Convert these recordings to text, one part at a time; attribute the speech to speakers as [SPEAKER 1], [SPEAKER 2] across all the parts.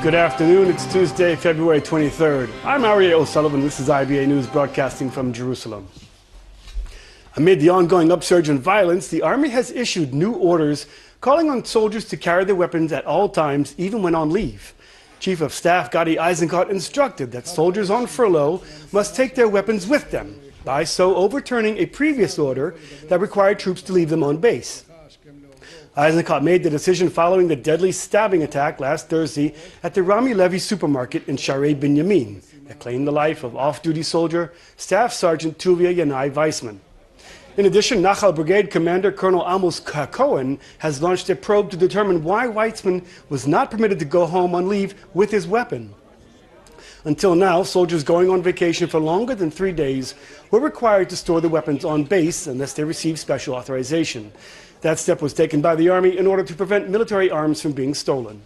[SPEAKER 1] Good afternoon. It's Tuesday, February 23rd. I'm Aryeh O'Sullivan. This is IBA News broadcasting from Jerusalem. Amid the ongoing upsurge in violence, the Army has issued new orders calling on soldiers to carry their weapons at all times, even when on leave. Chief of Staff Gadi Eisenkot instructed that soldiers on furlough must take their weapons with them, by so overturning a previous order that required troops to leave them on base. Eisenkot made the decision following the deadly stabbing attack last Thursday at the Rami Levy supermarket in Sharei Binyamin that claimed the life of off-duty soldier Staff Sergeant Tuvia Yanai Weissman. In addition, Nachal Brigade Commander Colonel Amos Cohen has launched a probe to determine why Weissman was not permitted to go home on leave with his weapon. Until now, soldiers going on vacation for longer than 3 days were required to store their weapons on base unless they received special authorization. That step was taken by the Army in order to prevent military arms from being stolen.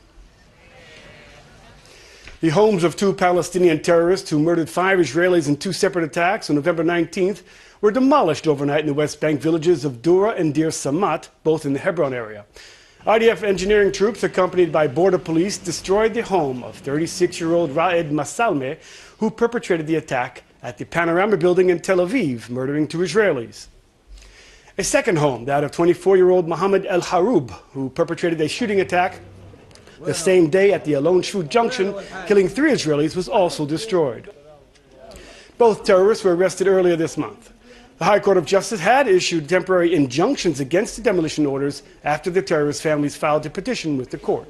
[SPEAKER 1] The homes of 2 Palestinian terrorists who murdered 5 Israelis in 2 separate attacks on November 19th were demolished overnight in the West Bank villages of Dura and Deir Samat, both in the Hebron area. IDF engineering troops, accompanied by border police, destroyed the home of 36-year-old Raed Masalme, who perpetrated the attack at the Panorama building in Tel Aviv, murdering 2 Israelis. A second home, that of 24-year-old Mohammed El Haroub, who perpetrated a shooting attack the same day at the Alon Shvu Junction, killing 3 Israelis, was also destroyed. Both terrorists were arrested earlier this month. The High Court of Justice had issued temporary injunctions against the demolition orders after the terrorist families filed a petition with the court.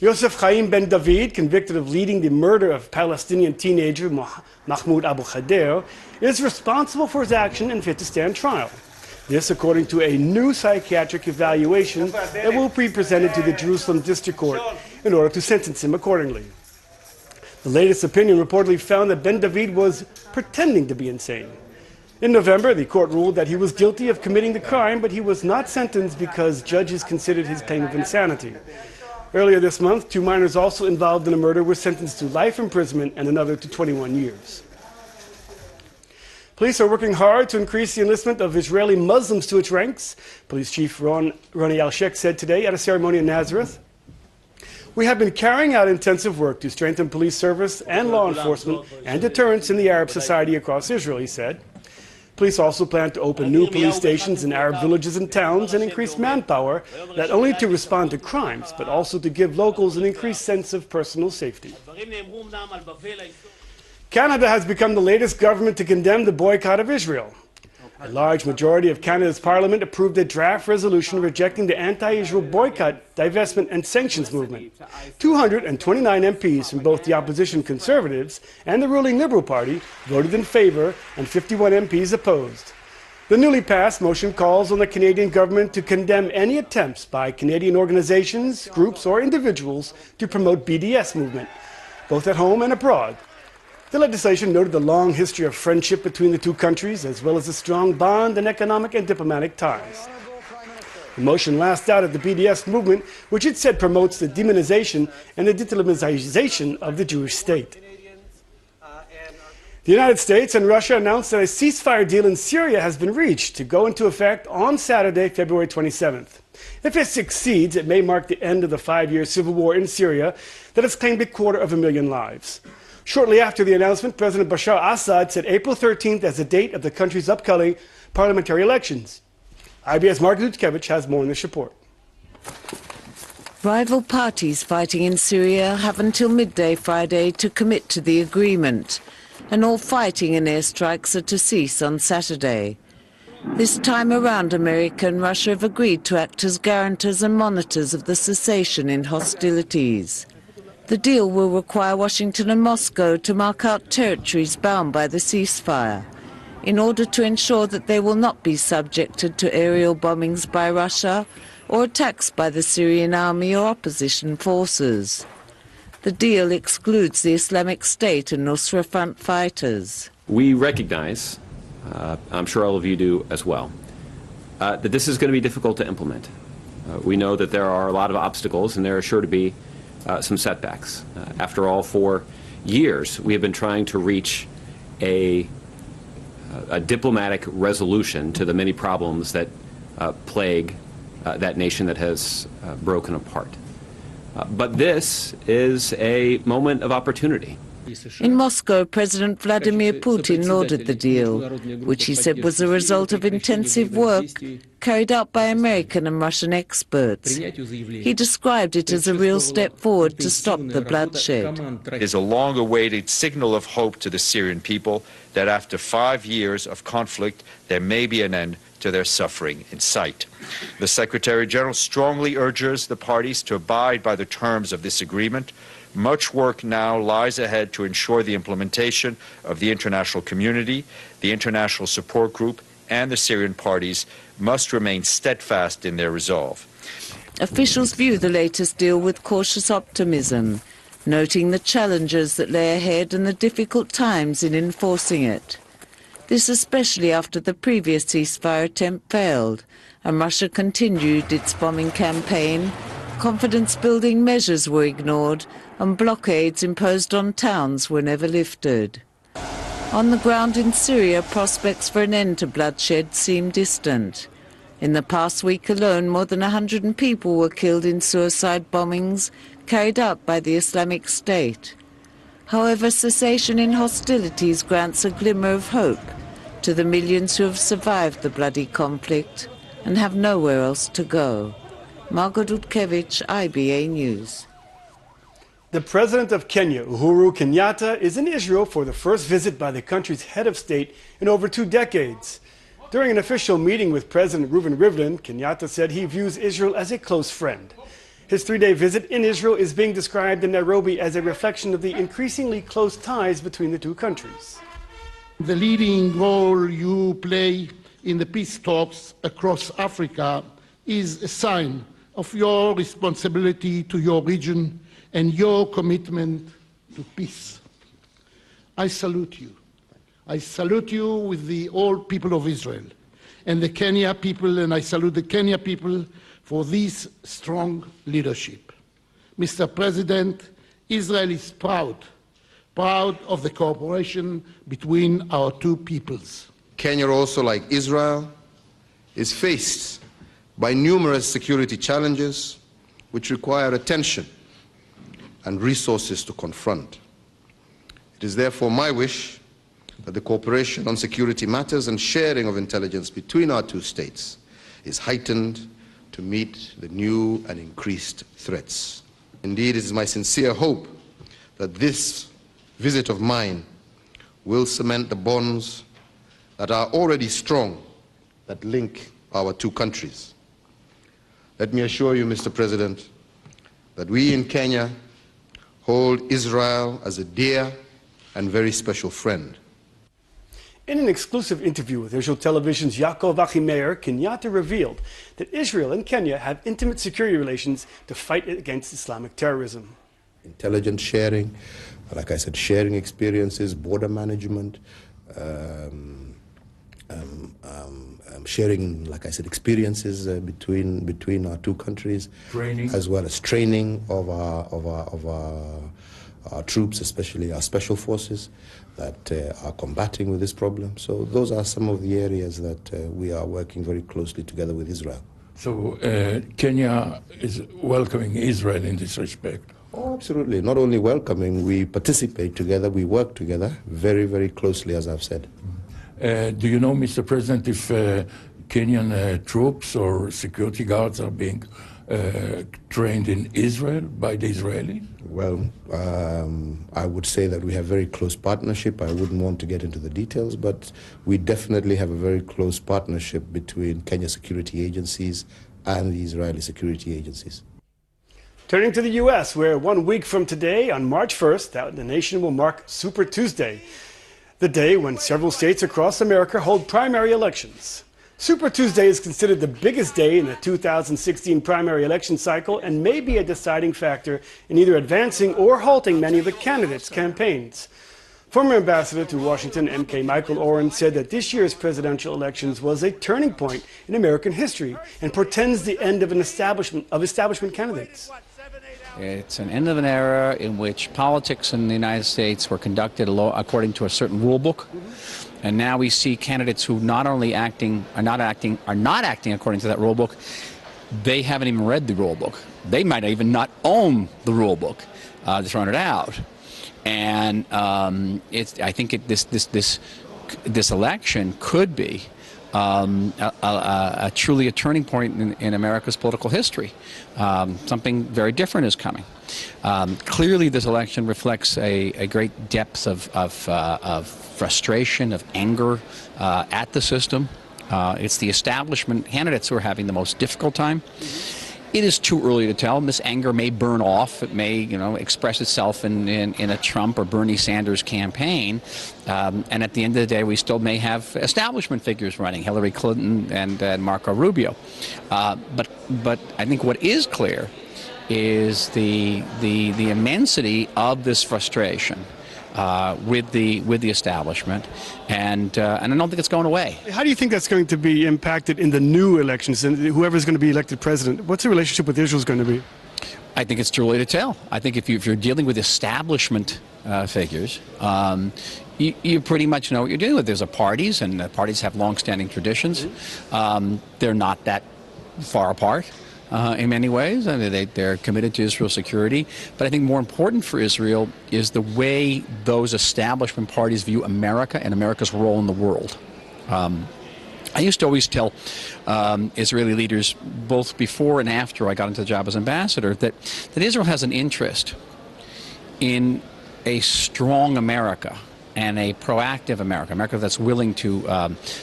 [SPEAKER 1] Yosef Chaim Ben David, convicted of leading the murder of Palestinian teenager Mahmoud Abu Khader, is responsible for his action and fit to stand trial. This, according to a new psychiatric evaluation that will be presented to the Jerusalem District Court in order to sentence him accordingly. The latest opinion reportedly found that Ben David was pretending to be insane. In November, the court ruled that he was guilty of committing the crime, but he was not sentenced because judges considered his claim of insanity. Earlier this month, 2 minors also involved in a murder were sentenced to life imprisonment and another to 21 years. Police are working hard to increase the enlistment of Israeli Muslims to its ranks, Police Chief Ronnie Alshek said today at a ceremony in Nazareth. We have been carrying out intensive work to strengthen police service and law enforcement and deterrence in the Arab society across Israel, he said. Police also plan to open new police stations in Arab villages and towns and increase manpower, not only to respond to crimes, but also to give locals an increased sense of personal safety. Canada has become the latest government to condemn the boycott of Israel. A large majority of Canada's parliament approved a draft resolution rejecting the anti-Israel boycott, divestment and sanctions movement. 229 MPs from both the opposition Conservatives and the ruling Liberal Party voted in favor and 51 MPs opposed. The newly passed motion calls on the Canadian government to condemn any attempts by Canadian organizations, groups or individuals to promote BDS movement, both at home and abroad. The legislation noted the long history of friendship between the 2 countries, as well as a strong bond and economic and diplomatic ties. The motion lashed out at the BDS movement, which it said promotes the demonization and the de-Islamization of the Jewish state. The United States and Russia announced that a ceasefire deal in Syria has been reached to go into effect on Saturday, February 27th. If it succeeds, it may mark the end of the 5-year civil war in Syria that has claimed 250,000 lives. Shortly after the announcement, President Bashar Assad set April 13th as the date of the country's upcoming parliamentary elections. IBS Mark Lutskevich has more in this report.
[SPEAKER 2] Rival parties fighting in Syria have until midday Friday to commit to the agreement, and all fighting and airstrikes are to cease on Saturday. This time around, America and Russia have agreed to act as guarantors and monitors of the cessation in hostilities. The deal will require Washington and Moscow to mark out territories bound by the ceasefire, in order to ensure that they will not be subjected to aerial bombings by Russia or attacks by the Syrian army or opposition forces. The deal excludes the Islamic State and Nusra Front fighters.
[SPEAKER 3] We recognize, I'm sure all of you do as well, that this is going to be difficult to implement. We know that there are a lot of obstacles and there are sure to be some setbacks. After all, for years we have been trying to reach a diplomatic resolution to the many problems that plague that nation that has broken apart. But this is a moment of opportunity.
[SPEAKER 2] In Moscow, President Vladimir Putin lauded the deal, which he said was the result of intensive work carried out by American and Russian experts. He described it as a real step forward to stop the bloodshed.
[SPEAKER 4] It is a long-awaited signal of hope to the Syrian people that after 5 years of conflict, there may be an end to their suffering in sight. The Secretary General strongly urges the parties to abide by the terms of this agreement. Much work now lies ahead to ensure the implementation of the international community, the international support group, and the Syrian parties must remain steadfast in their resolve.
[SPEAKER 2] Officials view the latest deal with cautious optimism, noting the challenges that lay ahead and the difficult times in enforcing it. This especially after the previous ceasefire attempt failed and Russia continued its bombing campaign. Confidence-building measures were ignored and blockades imposed on towns were never lifted. On the ground in Syria, prospects for an end to bloodshed seem distant. In the past week alone, more than 100 people were killed in suicide bombings carried out by the Islamic State. However, cessation in hostilities grants a glimmer of hope to the millions who have survived the bloody conflict and have nowhere else to go. Margot Dudkevich, IBA News.
[SPEAKER 1] The president of Kenya, Uhuru Kenyatta, is in Israel for the first visit by the country's head of state in over 2 decades. During an official meeting with President Reuven Rivlin, Kenyatta said he views Israel as a close friend. His 3-day visit in Israel is being described in Nairobi as a reflection of the increasingly close ties between the two countries.
[SPEAKER 5] The leading role you play in the peace talks across Africa is a sign of your responsibility to your region and your commitment to peace. I salute you. I salute you with the all people of Israel and the Kenya people, and I salute the Kenya people for this strong leadership. Mr. President, Israel is proud of the cooperation between our two peoples.
[SPEAKER 6] Kenya, also like Israel, is faced by numerous security challenges which require attention and resources to confront. It is therefore my wish that the cooperation on security matters and sharing of intelligence between our two states is heightened to meet the new and increased threats. Indeed, it is my sincere hope that this visit of mine will cement the bonds that are already strong that link our two countries. Let me assure you, Mr. President, that we in Kenya hold Israel as a dear and very special friend.
[SPEAKER 1] In an exclusive interview with Israel Television's Yaakov Achimeir, Kenyatta revealed that Israel and Kenya have intimate security relations to fight against Islamic terrorism.
[SPEAKER 6] Intelligence sharing, like I said, sharing experiences, border management, sharing, like I said, experiences between our two countries, training, as well as training of our troops, especially our special forces that are combating with this problem. So those are some of the areas that we are working very closely together with Israel.
[SPEAKER 7] So Kenya is welcoming Israel in this respect?
[SPEAKER 6] Oh, absolutely. Not only welcoming, we participate together, we work together very, very closely, as I've said.
[SPEAKER 7] Do you know, Mr. President, if Kenyan troops or security guards are being trained in Israel by the Israelis?
[SPEAKER 6] Well, I would say that we have very close partnership. I wouldn't want to get into the details, but we definitely have a very close partnership between Kenya security agencies and the Israeli security agencies.
[SPEAKER 1] Turning to the U.S., where 1 week from today, on March 1st, the nation will mark Super Tuesday, the day when several states across America hold primary elections. Super Tuesday is considered the biggest day in the 2016 primary election cycle and may be a deciding factor in either advancing or halting many of the candidates' campaigns. Former ambassador to Washington, M.K. Michael Oren, said that this year's presidential elections was a turning point in American history and portends the end of establishment candidates.
[SPEAKER 8] It's an end of an era in which politics in the United States were conducted according to a certain rule book. And now we see candidates who not only are not acting according to that rule book, They haven't even read the rule book. They might even not own the rule book. They've thrown it out. And I think this election could be truly a turning point in America's political history. Something very different is coming. Clearly, this election reflects a great depth of frustration, of anger at the system. It's the establishment candidates who are having the most difficult time. It is too early to tell. This anger may burn off. It may, express itself in a Trump or Bernie Sanders campaign. And at the end of the day, we still may have establishment figures running, Hillary Clinton and Marco Rubio. But I think what is clear is the immensity of this frustration with the establishment, and I don't think it's going away.
[SPEAKER 1] How do you think that's going to be impacted in the new elections and whoever's going to be elected president? What's the relationship with Israel going to be?
[SPEAKER 8] I think it's too early to tell. I think if you're dealing with establishment figures, you pretty much know what you're dealing with. There's parties, and the parties have long-standing traditions. They're not that far apart. In many ways. I mean, they're committed to Israel's security. But I think more important for Israel is the way those establishment parties view America and America's role in the world. I used to always tell Israeli leaders, both before and after I got into the job as ambassador, that Israel has an interest in a strong America and a proactive America that's willing to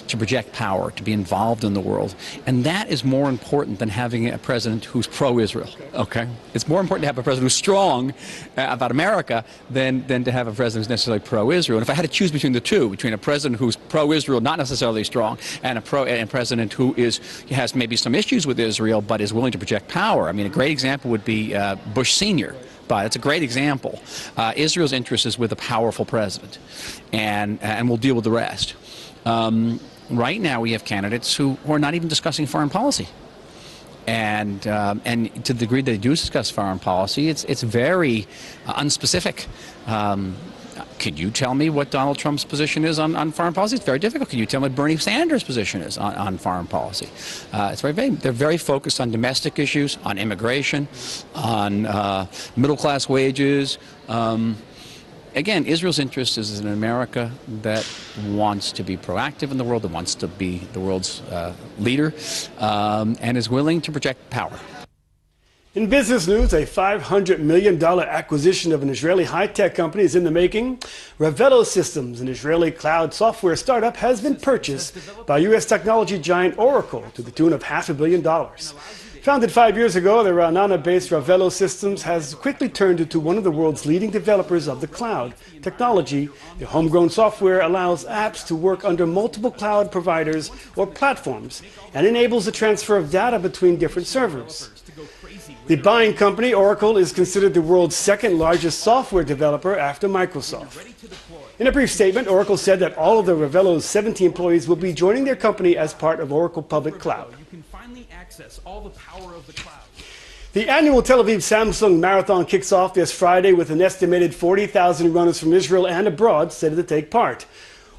[SPEAKER 8] project power, to be involved in the world. And that is more important than having a president who's pro-Israel, okay? It's more important to have a president who's strong about America than to have a president who's necessarily pro-Israel. And if I had to choose between the two, between a president who's pro-Israel, not necessarily strong, and a president who has maybe some issues with Israel, but is willing to project power, I mean, a great example would be Bush Sr., but it's a great example. Israel's interest is with a powerful president, and we'll deal with the rest. Right now, we have candidates who are not even discussing foreign policy, and to the degree they do discuss foreign policy, it's very unspecific. Could you tell me what Donald Trump's position is on foreign policy? It's very difficult. Can you tell me what Bernie Sanders' position is on foreign policy? It's very vague. They're very focused on domestic issues, on immigration, on middle-class wages. Again, Israel's interest is in an America that wants to be proactive in the world, that wants to be the world's leader, and is willing to project power.
[SPEAKER 1] In business news, a $500 million acquisition of an Israeli high-tech company is in the making. Ravelo Systems, an Israeli cloud software startup, has been purchased by U.S. technology giant Oracle to the tune of $500 million. Founded 5 years ago, the Ra'anana-based Ravelo Systems has quickly turned into one of the world's leading developers of the cloud technology. The homegrown software allows apps to work under multiple cloud providers or platforms and enables the transfer of data between different servers. The buying company, Oracle, is considered the world's second largest software developer after Microsoft. In a brief statement, Oracle said that all of the Ravelo's 70 employees will be joining their company as part of Oracle Public Cloud.
[SPEAKER 9] You can finally access all the power of the cloud.
[SPEAKER 1] The annual Tel Aviv Samsung Marathon kicks off this Friday with an estimated 40,000 runners from Israel and abroad set to take part.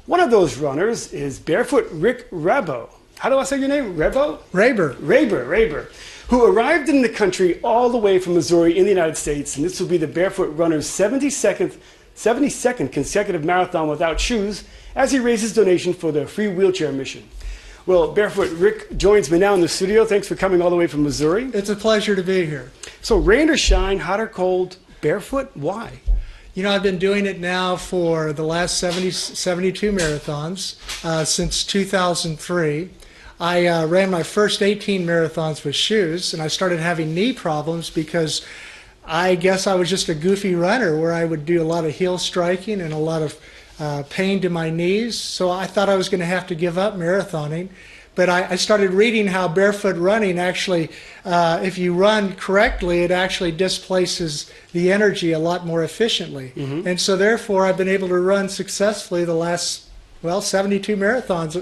[SPEAKER 1] One of those runners is Barefoot Rick Rabo. How do I say your name? Rabo? Raber, who arrived in the country all the way from Missouri in the United States, and this will be the barefoot runner's 72nd consecutive marathon without shoes as he raises donation for the free wheelchair mission. Well, Barefoot Rick joins me now in the studio. Thanks for coming all the way from Missouri.
[SPEAKER 10] It's a pleasure to be here.
[SPEAKER 1] So rain or shine, hot or cold, barefoot, why?
[SPEAKER 10] You know, I've been doing it now for the last 72 marathons since 2003. I ran my first 18 marathons with shoes, and I started having knee problems because I guess I was just a goofy runner where I would do a lot of heel striking and a lot of pain to my knees. So I thought I was going to have to give up marathoning. But I started reading how barefoot running actually, if you run correctly, it actually displaces the energy a lot more efficiently. And so therefore, I've been able to run successfully the last well, 72 marathons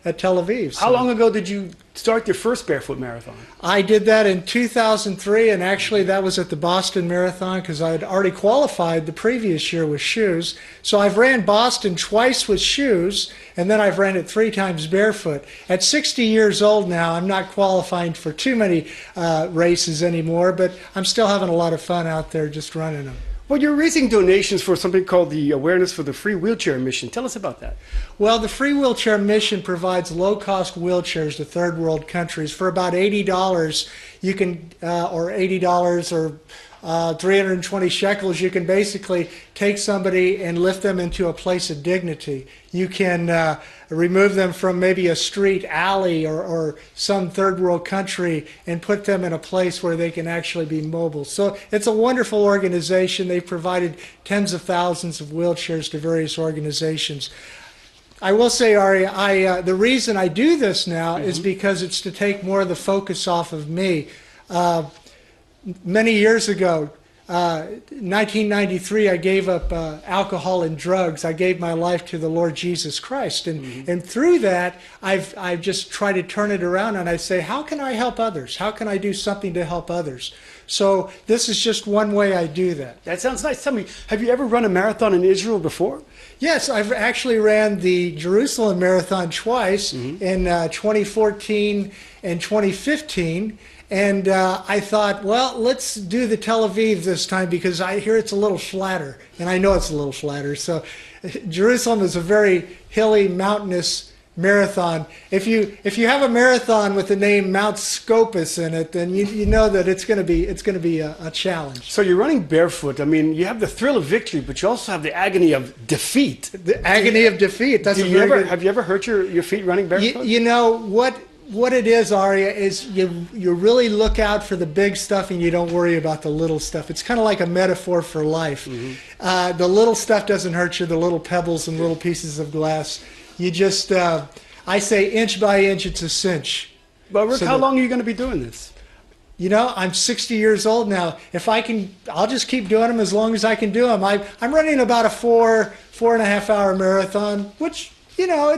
[SPEAKER 10] at Tel Aviv.
[SPEAKER 1] How long ago did you start your first barefoot marathon?
[SPEAKER 10] I did that in 2003, and actually that was at the Boston Marathon because I had already qualified the previous year with shoes. So I've ran Boston twice with shoes, and then I've ran it 3 times barefoot. At 60 years old now, I'm not qualifying for too many races anymore, but I'm still having a lot of fun out there just running them.
[SPEAKER 1] Well, you're raising donations for something called the Awareness for the Free Wheelchair Mission. Tell us about that.
[SPEAKER 10] Well, the Free Wheelchair Mission provides low-cost wheelchairs to third world countries for about $80. You can, or $80 or 320 shekels. You can basically take somebody and lift them into a place of dignity. You can remove them from maybe a street alley or some third world country and put them in a place where they can actually be mobile. So it's a wonderful organization. They've provided tens of thousands of wheelchairs to various organizations. I will say, Ari, the reason I do this now is because it's to take more of the focus off of me. Many years ago, 1993, I gave up alcohol and drugs. I gave my life to the Lord Jesus Christ. And through that, I've just tried to turn it around, and I say, how can I help others? How can I do something to help others? So this is just one way I do that.
[SPEAKER 1] That sounds nice. Tell me, have you ever run a marathon in Israel before?
[SPEAKER 10] Yes, I've actually ran the Jerusalem Marathon twice in 2014 and 2015. And I thought, well, let's do the Tel Aviv this time because I hear it's a little flatter. And I know it's a little flatter. So Jerusalem is a very hilly, mountainous marathon. If you have a marathon with the name Mount Scopus in it, then you know that it's going to be a challenge.
[SPEAKER 1] So you're running barefoot. I mean, you have the thrill of victory, but you also have the agony of defeat.
[SPEAKER 10] The agony of defeat. That's
[SPEAKER 1] have you ever hurt your feet running barefoot?
[SPEAKER 10] You know what it is, Aria, is you really look out for the big stuff and you don't worry about the little stuff. It's kind of like a metaphor for life. The little stuff doesn't hurt you, the little pebbles and little pieces of glass. You just, I say inch by inch, it's a cinch.
[SPEAKER 1] Well, Rick, how long are you going to be doing this?
[SPEAKER 10] You know, I'm 60 years old now. If I can, I'll just keep doing them as long as I can do them. I'm running about a 4.5 hour marathon, which, you know,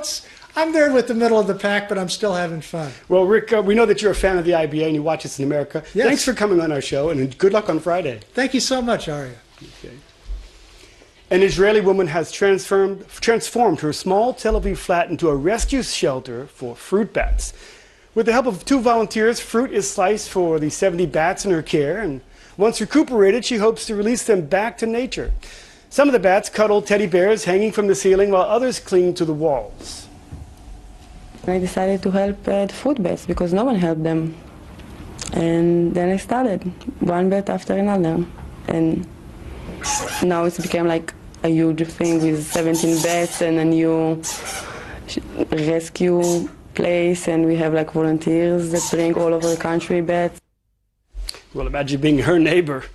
[SPEAKER 10] I'm there with the middle of the pack, but I'm still having fun.
[SPEAKER 1] Well, Rick, we know that you're a fan of the IBA and you watch us in America.
[SPEAKER 10] Yes.
[SPEAKER 1] Thanks for coming on our show, and good luck on Friday.
[SPEAKER 10] Thank you so much, Aria.
[SPEAKER 1] Okay. An Israeli woman has transformed her small Tel Aviv flat into a rescue shelter for fruit bats. With the help of 2 volunteers, fruit is sliced for the 70 bats in her care, and once recuperated, she hopes to release them back to nature. Some of the bats cuddle teddy bears hanging from the ceiling, while others cling to the walls.
[SPEAKER 11] I decided to help the fruit bats because no one helped them. And then I started, one bat after another. And now it's become like a huge thing with 17 bats and a new rescue place, and we have like volunteers that bring all over the country bats.
[SPEAKER 1] Well, imagine being her neighbor.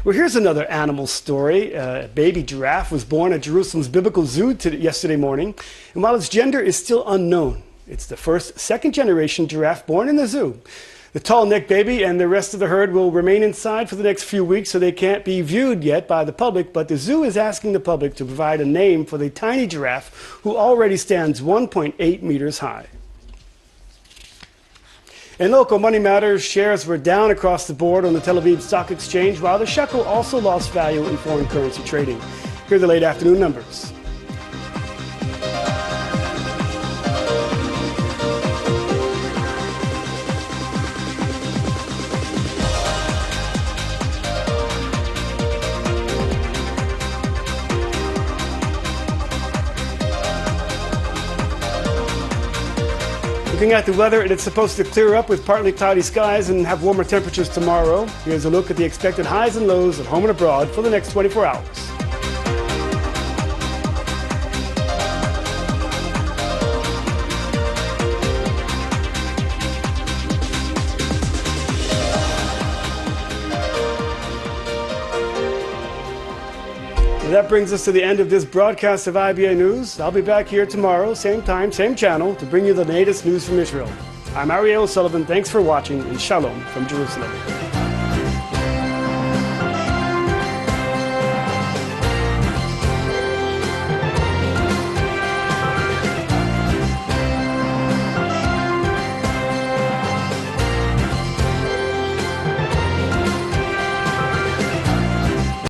[SPEAKER 1] Well, here's another animal story. A baby giraffe was born at Jerusalem's Biblical Zoo yesterday morning, and while its gender is still unknown, it's the first second-generation giraffe born in the zoo. The tall-necked baby and the rest of the herd will remain inside for the next few weeks, so they can't be viewed yet by the public, but the zoo is asking the public to provide a name for the tiny giraffe, who already stands 1.8 meters high. In local money matters, shares were down across the board on the Tel Aviv Stock Exchange, while the shekel also lost value in foreign currency trading. Here are the late afternoon numbers. Looking at the weather, it's supposed to clear up with partly cloudy skies and have warmer temperatures tomorrow. Here's a look at the expected highs and lows at home and abroad for the next 24 hours. That brings us to the end of this broadcast of IBA News. I'll be back here tomorrow, same time, same channel, to bring you the latest news from Israel. I'm Ariel Sullivan. Thanks for watching, and shalom from Jerusalem.